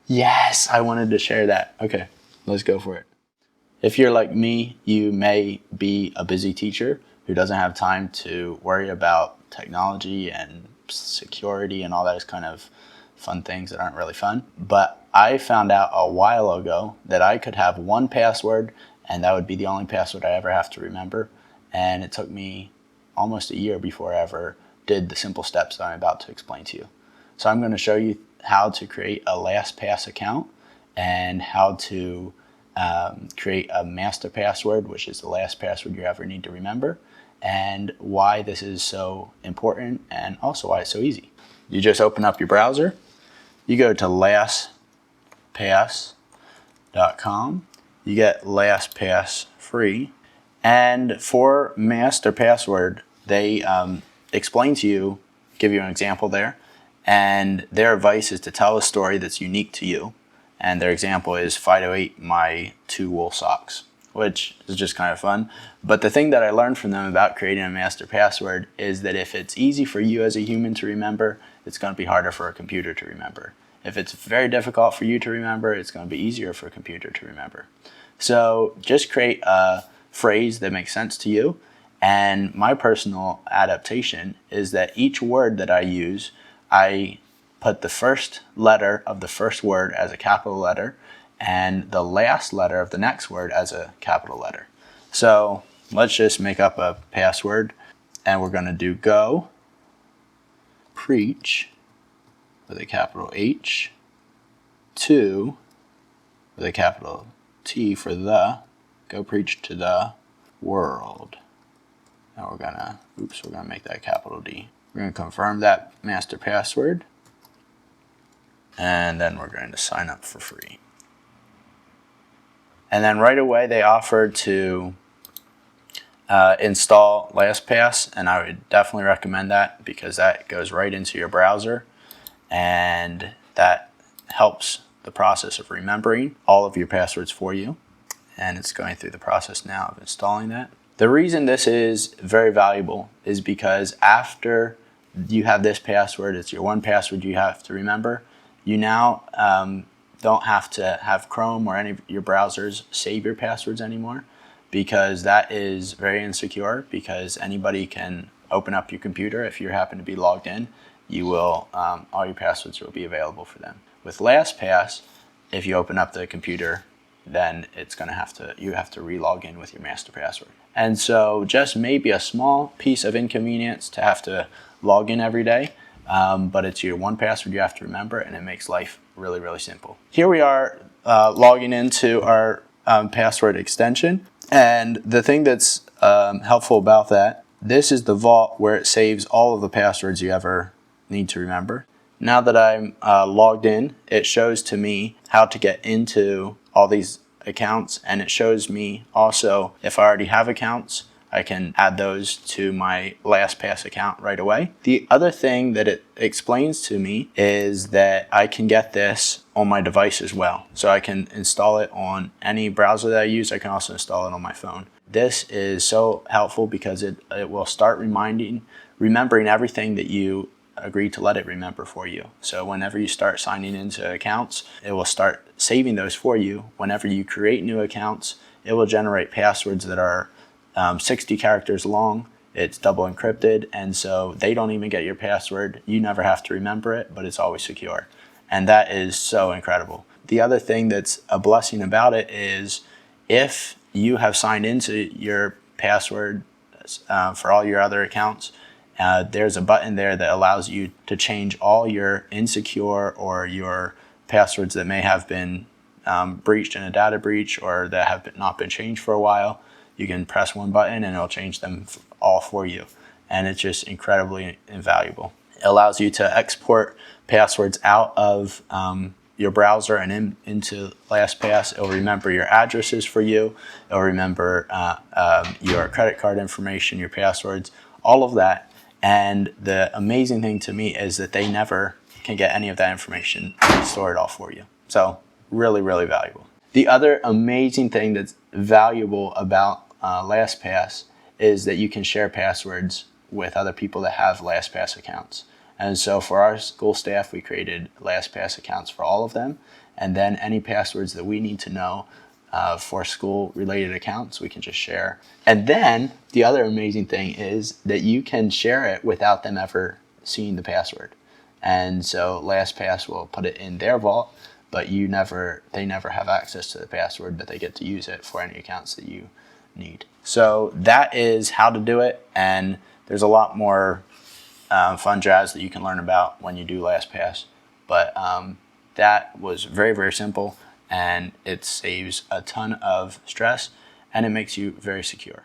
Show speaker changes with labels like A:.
A: Yes, I wanted to share that. Okay, let's go for it. If you're like me, you may be a busy teacher who doesn't have time to worry about technology and security and all those kind of fun things that aren't really fun. But I found out a while ago that I could have one password and that would be the only password I ever have to remember. And it took me almost a year before I ever did the simple steps that I'm about to explain to you. So I'm going to show you how to create a LastPass account and how to create a master password, which is the last password you ever need to remember, and why this is so important and also why it's so easy. You just open up your browser, you go to LastPass.com, you get LastPass free, and for master password, they explain to you, give you an example there, and their advice is to tell a story that's unique to you. And their example is Fido ate my 2 wool socks, which is just kind of fun. But the thing that I learned from them about creating a master password is that if it's easy for you as a human to remember, it's going to be harder for a computer to remember. If it's very difficult for you to remember, it's going to be easier for a computer to remember. So just create a phrase that makes sense to you. And my personal adaptation is that each word that I use, I put the first letter of the first word as a capital letter and the last letter of the next word as a capital letter. So let's just make up a password, and we're going to do go preach with a capital H to with a capital T for the, go preach to the world. And we're going to make that capital D. We're going to confirm that master password. And then we're going to sign up for free. And then right away they offered to install LastPass, and I would definitely recommend that because that goes right into your browser and that helps the process of remembering all of your passwords for you. And it's going through the process now of installing that. The reason this is very valuable is because after you have this password, it's your one password you have to remember, you now don't have to have Chrome or any of your browsers save your passwords anymore, because that is very insecure, because anybody can open up your computer. If you happen to be logged in, you will all your passwords will be available for them. With LastPass, if you open up the computer, then it's going to you have to re-log in with your master password. And so just maybe a small piece of inconvenience to have to log in every day, but it's your one password you have to remember, and it makes life really, really simple. Here we are logging into our password extension, and the thing that's helpful about that, this is the vault where it saves all of the passwords you ever need to remember. Now that I'm logged in, it shows to me how to get into all these accounts, and it shows me also if I already have accounts, I can add those to my LastPass account right away. The other thing that it explains to me is that I can get this on my device as well. So I can install it on any browser that I use. I can also install it on my phone. This is so helpful because it will start remembering everything that you agree to let it remember for you. So whenever you start signing into accounts, it will start saving those for you. Whenever you create new accounts, it will generate passwords that are 60 characters long. It's double encrypted, and so they don't even get your password. You never have to remember it, but it's always secure. And that is so incredible. The other thing that's a blessing about it is if you have signed into your password for all your other accounts, there's a button there that allows you to change all your insecure or your passwords that may have been breached in a data breach or that have not been changed for a while. You can press one button and it'll change them all for you. And it's just incredibly invaluable. It allows you to export passwords out of your browser and into LastPass. It'll remember your addresses for you. It'll remember your credit card information, your passwords, all of that. And the amazing thing to me is that they never can get any of that information and store it all for you. So really, really valuable. The other amazing thing that's valuable about LastPass is that you can share passwords with other people that have LastPass accounts. And so for our school staff, we created LastPass accounts for all of them. And then any passwords that we need to know for school-related accounts, we can just share. And then the other amazing thing is that you can share it without them ever seeing the password. And so LastPass will put it in their vault, but they never have access to the password, but they get to use it for any accounts that you need. So that is how to do it, and there's a lot more fun jazz that you can learn about when you do LastPass. But that was very, very simple, and it saves a ton of stress, and it makes you very secure.